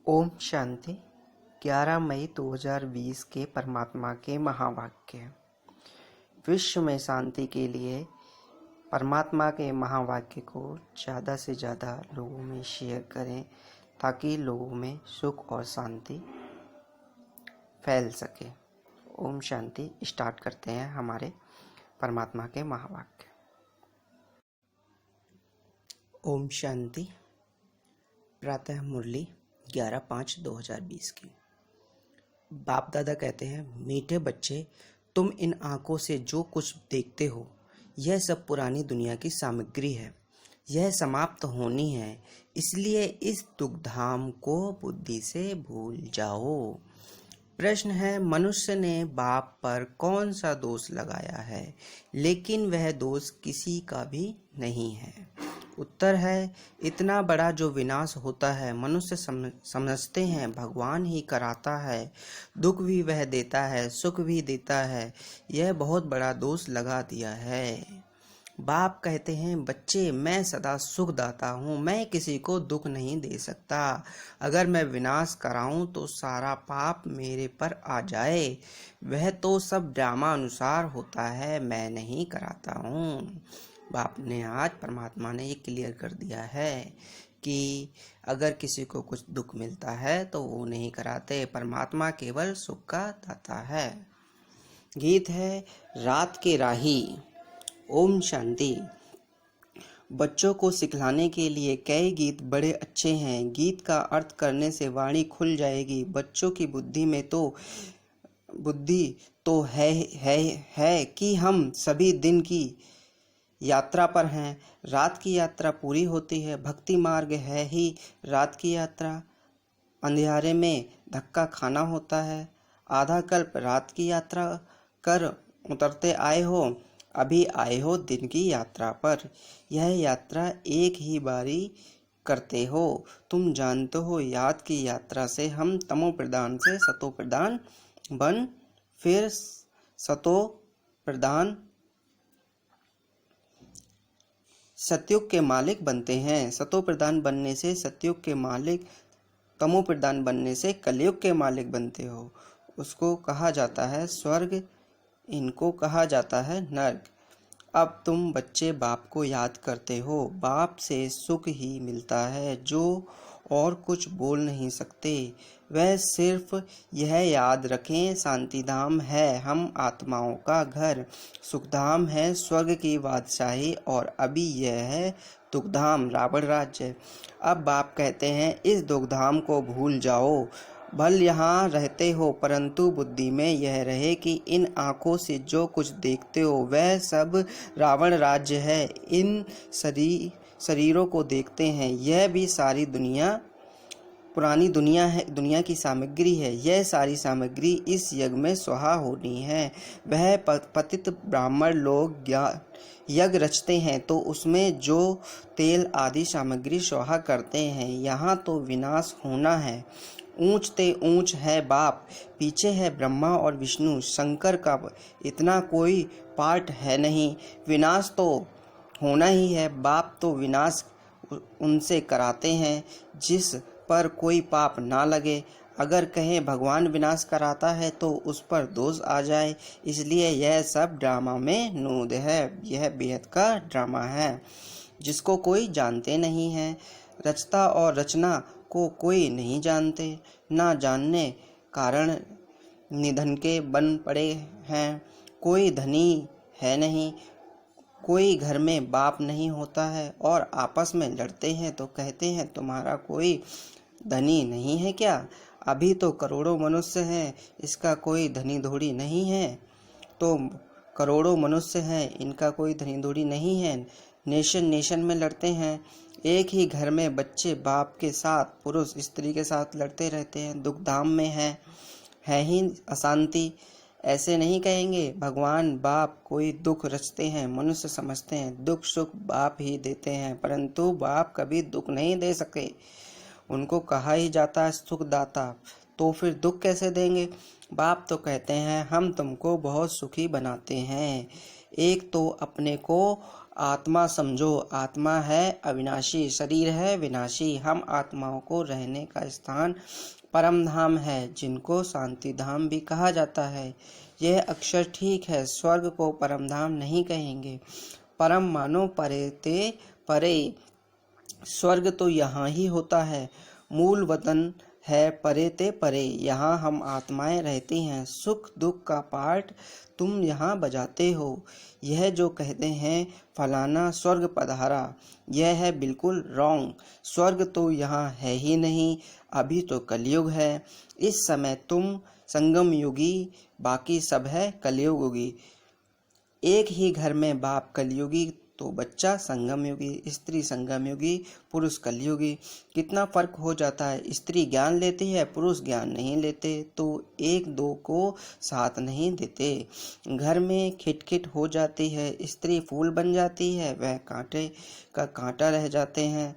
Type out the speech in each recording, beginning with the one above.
ओम शांति। 11 मई 2020 के परमात्मा के महावाक्य। विश्व में शांति के लिए परमात्मा के महावाक्य को ज़्यादा से ज़्यादा लोगों में शेयर करें ताकि लोगों में सुख और शांति फैल सके। ओम शांति। स्टार्ट करते हैं हमारे परमात्मा के महावाक्य। ओम शांति। प्रातः मुरली 11/5/2020 की। बाप दादा कहते हैं, मीठे बच्चे, तुम इन आँखों से जो कुछ देखते हो यह सब पुरानी दुनिया की सामग्री है। यह समाप्त होनी है, इसलिए इस दुखधाम को बुद्धि से भूल जाओ। प्रश्न है, मनुष्य ने बाप पर कौन सा दोष लगाया है, लेकिन वह दोष किसी का भी नहीं है। उत्तर है, इतना बड़ा जो विनाश होता है मनुष्य समझते हैं भगवान ही कराता है, दुख भी वह देता है, सुख भी देता है, यह बहुत बड़ा दोष लगा दिया है। बाप कहते हैं, बच्चे, मैं सदा सुखदाता हूँ, मैं किसी को दुख नहीं दे सकता। अगर मैं विनाश कराऊं तो सारा पाप मेरे पर आ जाए। वह तो सब ड्रामा अनुसार होता है, मैं नहीं कराता हूँ। बाप ने आज परमात्मा ने ये क्लियर कर दिया है कि अगर किसी को कुछ दुख मिलता है तो वो नहीं कराते, परमात्मा केवल सुख का दाता है। गीत है रात के राही। ओम शांति। बच्चों को सिखलाने के लिए कई गीत बड़े अच्छे हैं। गीत का अर्थ करने से वाणी खुल जाएगी। बच्चों की बुद्धि तो है कि हम सभी दिन की यात्रा पर हैं। रात की यात्रा पूरी होती है। भक्ति मार्ग है ही रात की यात्रा। अंधियारे में धक्का खाना होता है। आधा कल्प रात की यात्रा कर उतरते आए हो, अभी आए हो दिन की यात्रा पर। यह यात्रा एक ही बारी करते हो। तुम जानते हो, याद की यात्रा से हम तमो प्रधान से सतो प्रधान बन फिर सतो प्रधान सतयुग के मालिक बनते हैं। सतो प्रधान बनने से सतयुग के मालिक, तमो प्रधान बनने से कलयुग के मालिक बनते हो। उसको कहा जाता है स्वर्ग, इनको कहा जाता है नर्क। अब तुम बच्चे बाप को याद करते हो। बाप से सुख ही मिलता है जो और कुछ बोल नहीं सकते। वह सिर्फ यह याद रखें, शांतिधाम है हम आत्माओं का घर, सुखधाम है स्वर्ग की बादशाही, और अभी यह है दुखधाम रावण राज्य। अब बाप कहते हैं, इस दुखधाम को भूल जाओ। भल यहाँ रहते हो, परंतु बुद्धि में यह रहे कि इन आँखों से जो कुछ देखते हो वह सब रावण राज्य है। इन शरीरों को देखते हैं, यह भी सारी दुनिया पुरानी दुनिया है, दुनिया की सामग्री है। यह सारी सामग्री इस यज्ञ में स्वाहा होनी है। वह पतित ब्राह्मण लोग यज्ञ रचते हैं तो उसमें जो तेल आदि सामग्री स्वाहा करते हैं। यहाँ तो विनाश होना है। ऊंच ते ऊंच है बाप, पीछे है ब्रह्मा और विष्णु, शंकर का इतना कोई पार्ट है नहीं। विनाश तो होना ही है। बाप तो विनाश उनसे कराते हैं जिस पर कोई पाप ना लगे। अगर कहें भगवान विनाश कराता है तो उस पर दोष आ जाए, इसलिए यह सब ड्रामा में नूद है। यह बेहद का ड्रामा है जिसको कोई जानते नहीं है। रचता और रचना को कोई नहीं जानते। ना जानने कारण निधन के बन पड़े हैं। कोई धनी है नहीं। कोई घर में बाप नहीं होता है और आपस में लड़ते हैं तो कहते हैं तुम्हारा कोई धनी नहीं है क्या? अभी तो करोड़ों मनुष्य हैं, इसका कोई धनी धोड़ी नहीं है। तो करोड़ों मनुष्य हैं, इनका कोई धनी धोड़ी नहीं है। नेशन में लड़ते हैं। एक ही घर में बच्चे बाप के साथ, पुरुष स्त्री के साथ लड़ते रहते हैं। दुखधाम में है ही अशांति। ऐसे नहीं कहेंगे भगवान बाप कोई दुख रचते हैं। मनुष्य समझते हैं दुख सुख बाप ही देते हैं, परंतु बाप कभी दुख नहीं दे सके। उनको कहा ही जाता है सुखदाता, तो फिर दुख कैसे देंगे? बाप तो कहते हैं हम तुमको बहुत सुखी बनाते हैं। एक तो अपने को आत्मा समझो, आत्मा है अविनाशी, शरीर है विनाशी। हम आत्माओं को रहने का स्थान परम धाम है, जिनको शांति धाम भी कहा जाता है। यह अक्षर ठीक है, स्वर्ग को परम धाम नहीं कहेंगे। परम मानो परे ते परे, स्वर्ग तो यहाँ ही होता है। मूल वतन है परे ते परे, यहाँ हम आत्माएं रहती हैं। सुख दुख का पाठ तुम यहाँ बजाते हो। यह जो कहते हैं फलाना स्वर्ग पधारा, यह है बिल्कुल रॉन्ग। स्वर्ग तो यहाँ है ही नहीं, अभी तो कलयुग है। इस समय तुम संगम युगी, बाकी सब है कलयुगी। एक ही घर में बाप कलयुगी तो बच्चा संगम युगी, स्त्री संगम युगी, पुरुष कलयुगी। कितना फर्क हो जाता है। स्त्री ज्ञान लेती है, पुरुष ज्ञान नहीं लेते, तो एक दो को साथ नहीं देते। घर में खिटखिट हो जाती है, स्त्री फूल बन जाती है, वह कांटे का कांटा रह जाते हैं।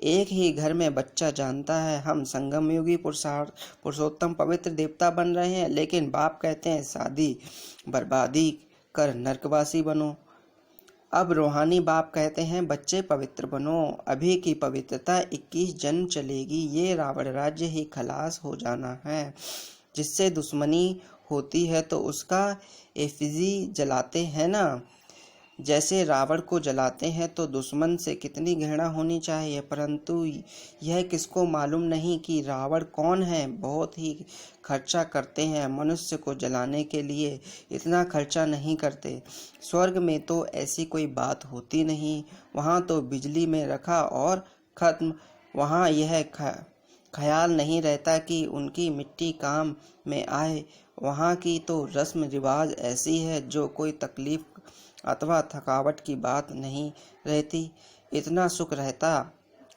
एक ही घर में बच्चा जानता है हम संगम युगी पुरुषोत्तम पवित्र देवता बन रहे हैं, लेकिन बाप कहते हैं शादी बर्बादी कर नरकवासी बनो। अब रूहानी बाप कहते हैं बच्चे पवित्र बनो। अभी की पवित्रता 21 जन्म चलेगी, ये रावण राज्य ही खलास हो जाना है। जिससे दुश्मनी होती है तो उसका एफिजी जलाते हैं ना। जैसे रावण को जलाते हैं तो दुश्मन से कितनी घृणा होनी चाहिए, परंतु यह किसको मालूम नहीं कि रावण कौन है। बहुत ही खर्चा करते हैं मनुष्य को जलाने के लिए, इतना खर्चा नहीं करते। स्वर्ग में तो ऐसी कोई बात होती नहीं, वहाँ तो बिजली में रखा और खत्म। वहाँ यह ख्याल नहीं रहता कि उनकी मिट्टी काम में आए। वहाँ की तो रस्म रिवाज ऐसी है जो कोई तकलीफ अथवा थकावट की बात नहीं रहती, इतना सुख रहता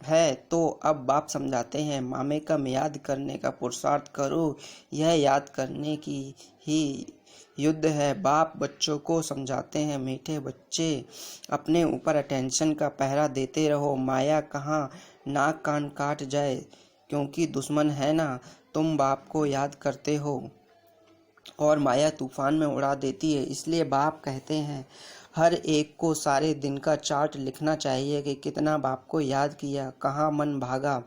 है। तो अब बाप समझाते हैं मामे कम याद करने का पुरुषार्थ करो, यह याद करने की ही युद्ध है। बाप बच्चों को समझाते हैं मीठे बच्चे, अपने ऊपर अटेंशन का पहरा देते रहो। माया कहाँ नाक कान काट जाए, क्योंकि दुश्मन है ना। तुम बाप को याद करते हो और माया तूफान में उड़ा देती है। इसलिए बाप कहते हैं हर एक को सारे दिन का चार्ट लिखना चाहिए कि कितना बाप को याद किया, कहाँ मन भागा।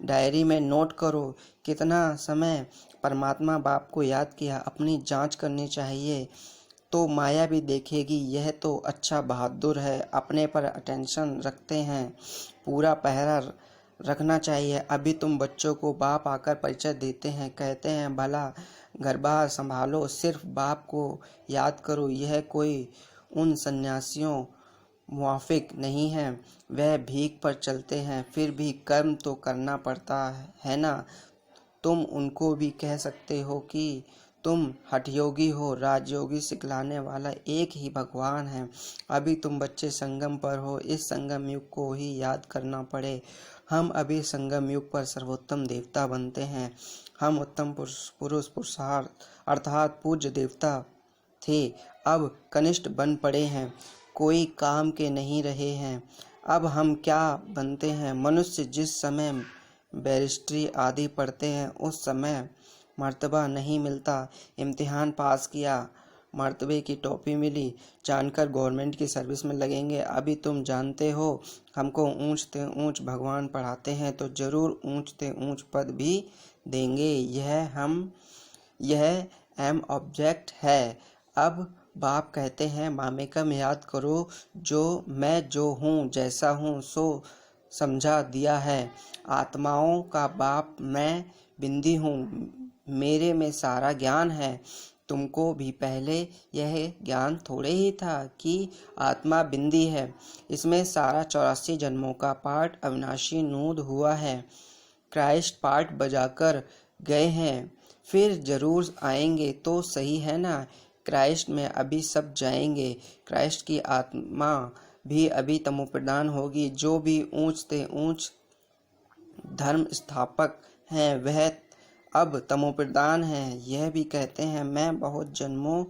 डायरी में नोट करो कितना समय परमात्मा बाप को याद किया। अपनी जांच करनी चाहिए तो माया भी देखेगी यह तो अच्छा बहादुर है, अपने पर अटेंशन रखते हैं। पूरा पहरा रखना चाहिए। अभी तुम बच्चों को बाप आकर परिचय देते हैं, कहते हैं भला घर बार संभालो, सिर्फ बाप को याद करो। यह कोई उन सन्यासियों मुआफिक नहीं है, वह भीख पर चलते हैं, फिर भी कर्म तो करना पड़ता है ना। तुम उनको भी कह सकते हो कि तुम हठयोगी हो, राजयोगी सिखलाने वाला एक ही भगवान है। अभी तुम बच्चे संगम पर हो, इस संगम युग को ही याद करना पड़े। हम अभी संगम युग पर सर्वोत्तम देवता बनते हैं। हम उत्तम पुरुषार्थ अर्थात पूज्य देवता थे, अब कनिष्ठ बन पड़े हैं, कोई काम के नहीं रहे हैं। अब हम क्या बनते हैं। मनुष्य जिस समय बैरिस्ट्री आदि पढ़ते हैं उस समय मर्तबा नहीं मिलता। इम्तिहान पास किया, मर्तबे की टोपी मिली, जानकर गवर्नमेंट की सर्विस में लगेंगे। अभी तुम जानते हो हमको ऊंच से ऊंच भगवान पढ़ाते हैं तो जरूर ऊंच से ऊंच पद भी देंगे। यह एम ऑब्जेक्ट है। अब बाप कहते हैं मामेकम याद करो, जो मैं जो हूँ जैसा हूँ सो समझा दिया है। आत्माओं का बाप मैं बिंदी हूँ, मेरे में सारा ज्ञान है। तुमको भी पहले यह ज्ञान थोड़े ही था कि आत्मा बिंदी है। इसमें सारा 84 जन्मों का पाठ अविनाशी नूद हुआ है। क्राइस्ट पाठ बजाकर गए हैं, फिर जरूर आएंगे तो सही है ना। क्राइस्ट में अभी सब जाएंगे। क्राइस्ट की आत्मा भी अभी तमोप्रधान होगी। जो भी ऊंच से ऊंच धर्म स्थापक हैं वह अब तमोप्रधान हैं। यह भी कहते हैं मैं बहुत जन्मों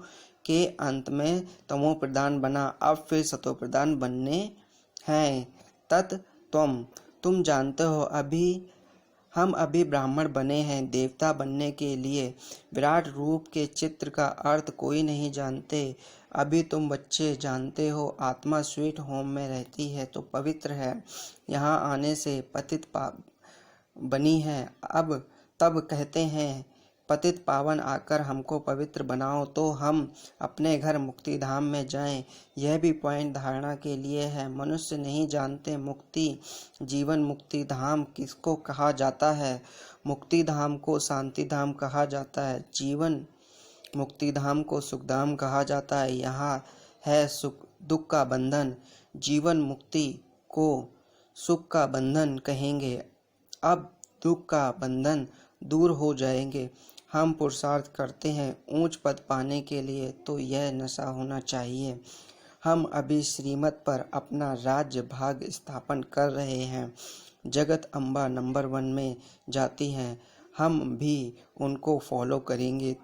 के अंत में तमोप्रधान बना, अब फिर सतोप्रधान बनने हैं। तुम जानते हो हम अभी ब्राह्मण बने हैं। देवता बनने के लिए विराट रूप के चित्र का अर्थ कोई नहीं जानते। अभी तुम बच्चे जानते हो आत्मा स्वीट होम में रहती है तो पवित्र है, यहाँ आने से पतित पाप बनी है। अब तब कहते हैं पतित पावन आकर हमको पवित्र बनाओ तो हम अपने घर मुक्ति धाम में जाएं। यह भी पॉइंट धारणा के लिए है। मनुष्य नहीं जानते मुक्ति जीवन मुक्ति धाम किसको कहा जाता है। मुक्ति धाम को शांति धाम कहा जाता है, जीवन मुक्ति धाम को सुखधाम कहा जाता है। यहाँ है सुख दुख का बंधन, जीवन मुक्ति को सुख का बंधन कहेंगे। अब दुख का बंधन दूर हो जाएंगे। हम पुरुषार्थ करते हैं ऊंच पद पाने के लिए तो यह नशा होना चाहिए। हम अभी श्रीमत पर अपना राज्य भाग स्थापन कर रहे हैं। जगत अम्बा नंबर 1 में जाती हैं, हम भी उनको फॉलो करेंगे।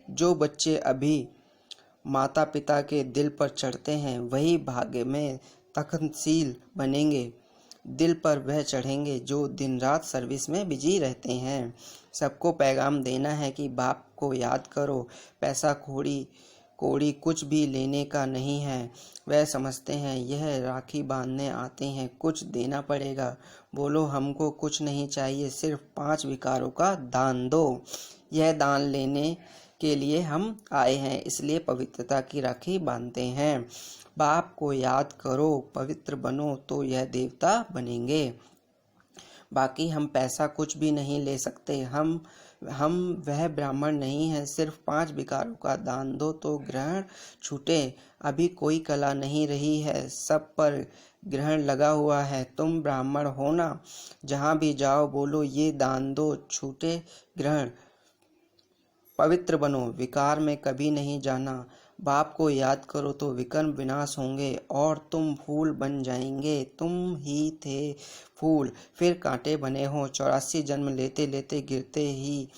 जो बच्चे अभी माता पिता के दिल पर चढ़ते हैं वही भाग्य में तखतशील बनेंगे। दिल पर वह चढ़ेंगे जो दिन रात सर्विस में बिजी रहते हैं। सबको पैगाम देना है कि बाप को याद करो। पैसा कोड़ी कुछ भी लेने का नहीं है। वह समझते हैं यह राखी बांधने आते हैं, कुछ देना पड़ेगा। बोलो हमको कुछ नहीं चाहिए, सिर्फ 5 विकारों का दान दो। यह दान लेने के लिए हम आए हैं, इसलिए पवित्रता की राखी बांधते हैं। बाप को याद करो, पवित्र बनो तो यह देवता बनेंगे। बाकी हम पैसा कुछ भी नहीं ले सकते। हम वह ब्राह्मण नहीं है। सिर्फ 5 विकारों का दान दो तो ग्रहण छूटे। अभी कोई कला नहीं रही है, सब पर ग्रहण लगा हुआ है। तुम ब्राह्मण हो ना, जहाँ भी जाओ बोलो ये दान दो, छूटे ग्रहण। पवित्र बनो, विकार में कभी नहीं जाना। बाप को याद करो तो विकर्म विनाश होंगे और तुम फूल बन जाएंगे। तुम ही थे फूल, फिर कांटे बने हो। 84 जन्म लेते लेते गिरते ही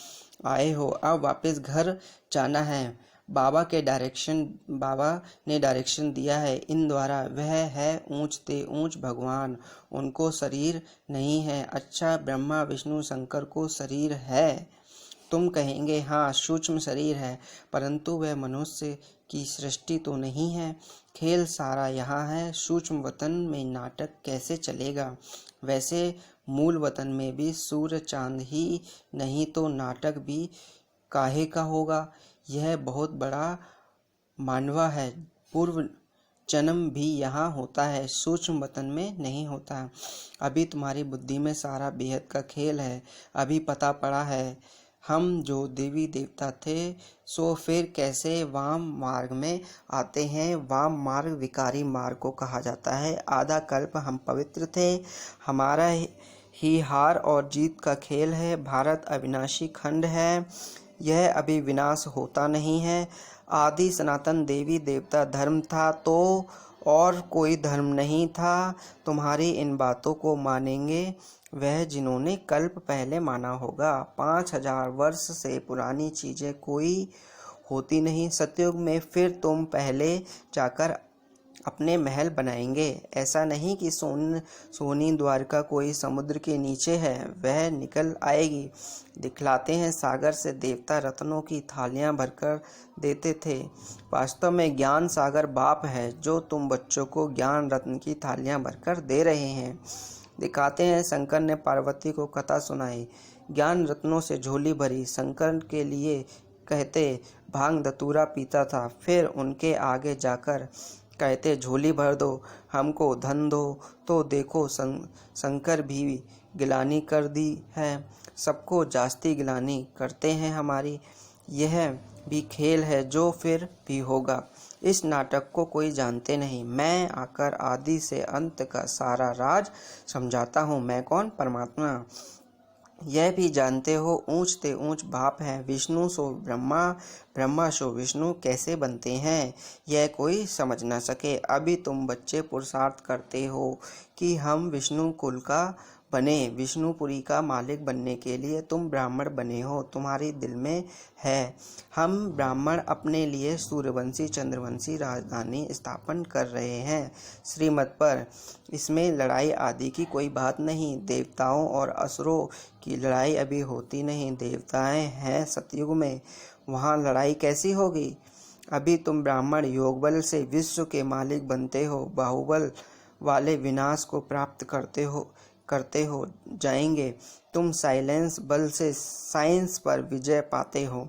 आए हो, अब वापस घर जाना है। बाबा ने डायरेक्शन दिया है इन द्वारा। वह है ऊंचते ऊंच भगवान, उनको शरीर नहीं है। अच्छा, ब्रह्मा विष्णु शंकर को शरीर है। तुम कहेंगे हाँ सूक्ष्म शरीर है, परंतु वह मनुष्य की सृष्टि तो नहीं है। खेल सारा यहाँ है, सूक्ष्म वतन में नाटक कैसे चलेगा। वैसे मूल वतन में भी सूर्य चांद ही नहीं तो नाटक भी काहे का होगा। यह बहुत बड़ा मानवा है, पूर्व जन्म भी यहाँ होता है, सूक्ष्म वतन में नहीं होता। अभी तुम्हारी बुद्धि में सारा बेहद का खेल है। अभी पता पड़ा है हम जो देवी देवता थे सो फिर कैसे वाम मार्ग में आते हैं। वाम मार्ग विकारी मार्ग को कहा जाता है। आधा कल्प हम पवित्र थे। हमारा ही हार और जीत का खेल है। भारत अविनाशी खंड है, यह अभी विनाश होता नहीं है। आदि सनातन देवी देवता धर्म था तो और कोई धर्म नहीं था। तुम्हारी इन बातों को मानेंगे वह जिन्होंने कल्प पहले माना होगा। 5000 वर्ष से पुरानी चीजें कोई होती नहीं। सतयुग में फिर तुम पहले जाकर अपने महल बनाएंगे। ऐसा नहीं कि सोनी द्वारका कोई समुद्र के नीचे है, वह निकल आएगी। दिखलाते हैं सागर से देवता रत्नों की थालियां भरकर देते थे। वास्तव में ज्ञान सागर बाप है जो तुम बच्चों को ज्ञान रत्न की थालियां भरकर दे रहे हैं। दिखाते हैं शंकर ने पार्वती को कथा सुनाई, ज्ञान रत्नों से झोली भरी। शंकर के लिए कहते भांग धतूरा पीता था, फिर उनके आगे जाकर कहते झोली भर दो, हमको धन दो। तो देखो शंकर भी गिलानी कर दी है, सबको जास्ती गिलानी करते हैं हमारी। यह भी खेल है जो फिर भी होगा। इस नाटक को कोई जानते नहीं। मैं आकर आदि से अंत का सारा राज समझाता हूँ। मैं कौन? परमात्मा। यह भी जानते हो ऊंचते ऊंच बाप है। विष्णु सो ब्रह्मा, ब्रह्मा सो विष्णु कैसे बनते हैं यह कोई समझ न सके। अभी तुम बच्चे पुरुषार्थ करते हो कि हम विष्णु कुल का बने। विष्णुपुरी का मालिक बनने के लिए तुम ब्राह्मण बने हो, तुम्हारे दिल में है। हम ब्राह्मण अपने लिए सूर्यवंशी चंद्रवंशी राजधानी स्थापन कर रहे हैं श्रीमत पर। इसमें लड़ाई आदि की कोई बात नहीं। देवताओं और असुरों की लड़ाई अभी होती नहीं। देवताएं हैं सतयुग में, वहाँ लड़ाई कैसी होगी। अभी तुम ब्राह्मण योगबल से विश्व के मालिक बनते हो, बाहुबल वाले विनाश को प्राप्त करते हो जाएंगे। तुम साइलेंस बल से साइंस पर विजय पाते हो।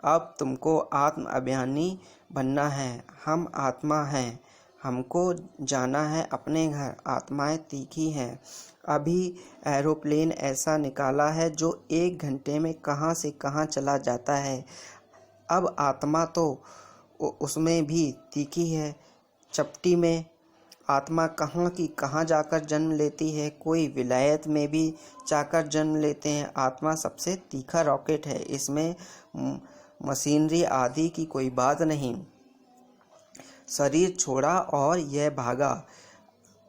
अब तुमको आत्म अभिमानी बनना है। हम आत्मा हैं, हमको जाना है अपने घर। आत्माएं तीखी हैं। अभी एरोप्लेन ऐसा निकाला है जो 1 घंटे में कहाँ से कहाँ चला जाता है। अब आत्मा तो उसमें भी तीखी है। चपटी में आत्मा कहाँ की कहाँ जाकर जन्म लेती है। कोई विलायत में भी जाकर जन्म लेते हैं। आत्मा सबसे तीखा रॉकेट है। इसमें मशीनरी आदि की कोई बात नहीं। शरीर छोड़ा और यह भागा।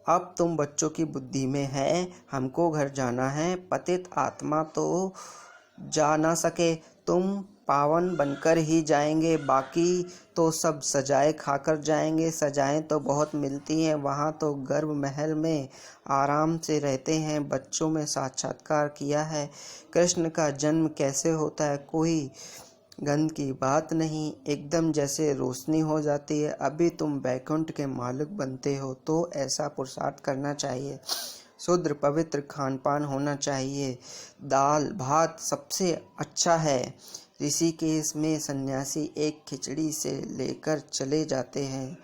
अब तुम बच्चों की बुद्धि में है, हमको घर जाना है। पतित आत्मा तो जा ना सके, तुम पावन बनकर ही जाएंगे। बाकी तो सब सजाएं खाकर जाएंगे। सजाएं तो बहुत मिलती हैं, वहाँ तो गर्भ महल में आराम से रहते हैं। बच्चों में साक्षात्कार किया है। कृष्ण का जन्म कैसे होता है, कोई गंध की बात नहीं, एकदम जैसे रोशनी हो जाती है। अभी तुम बैकुंठ के मालिक बनते हो तो ऐसा पुरुषार्थ करना चाहिए। शुद्ध पवित्र खान पान होना चाहिए। दाल भात सबसे अच्छा है। ऋषिकेश में सन्यासी एक खिचड़ी से लेकर चले जाते हैं।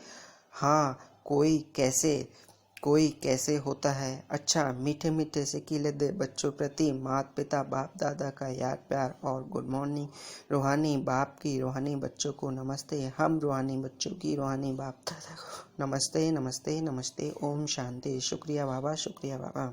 हाँ, कोई कैसे होता है। अच्छा, मीठे मीठे से कीले दे बच्चों प्रति माता पिता बाप दादा का याद प्यार और गुड मॉर्निंग। रूहानी बाप की रूहानी बच्चों को नमस्ते। हम रूहानी बच्चों की रूहानी बाप दादा को नमस्ते नमस्ते नमस्ते। ओम शांति। शुक्रिया बाबा, शुक्रिया बाबा।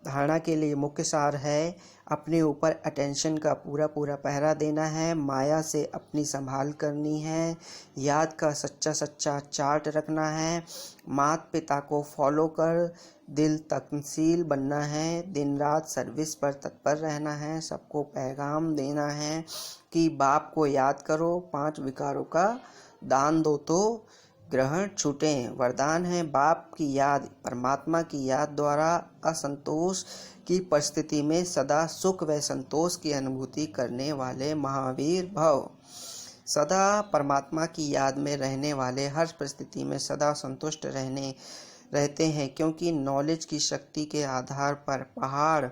धारणा के लिए मुख्य सार है, अपने ऊपर अटेंशन का पूरा पहरा देना है। माया से अपनी संभाल करनी है। याद का सच्चा चार्ट रखना है। माता पिता को फॉलो कर दिल तकसील बनना है। दिन रात सर्विस पर तत्पर रहना है। सबको पैगाम देना है कि बाप को याद करो। 5 विकारों का दान दो तो ग्रहण छूटे। वरदान है बाप की याद, परमात्मा की याद द्वारा असंतोष की परिस्थिति में सदा सुख व संतोष की अनुभूति करने वाले महावीर भव। सदा परमात्मा की याद में रहने वाले हर परिस्थिति में सदा संतुष्ट रहते हैं, क्योंकि नॉलेज की शक्ति के आधार पर पहाड़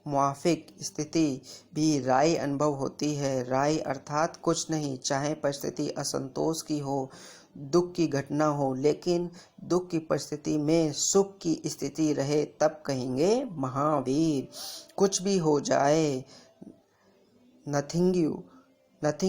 मुआफिक स्थिति भी राय अनुभव होती है। राय अर्थात कुछ नहीं, चाहे परिस्थिति असंतोष की हो, दुख की घटना हो, लेकिन दुख की परिस्थिति में सुख की स्थिति रहे तब कहेंगे महावीर। कुछ भी हो जाए, नथिंग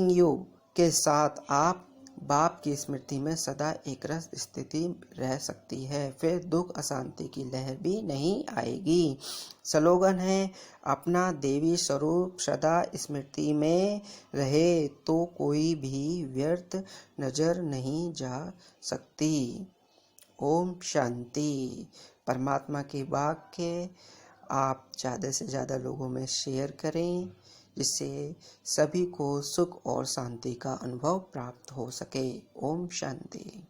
यू के साथ आप बाप की स्मृति में सदा एकरस स्थिति रह सकती है। फिर दुख अशांति की लहर भी नहीं आएगी। स्लोगन है, अपना देवी स्वरूप सदा स्मृति में रहे तो कोई भी व्यर्थ नजर नहीं जा सकती। ओम शांति। परमात्मा के वाक्य आप ज़्यादा से ज़्यादा लोगों में शेयर करें, जिससे सभी को सुख और शांति का अनुभव प्राप्त हो सके। ओम शांति।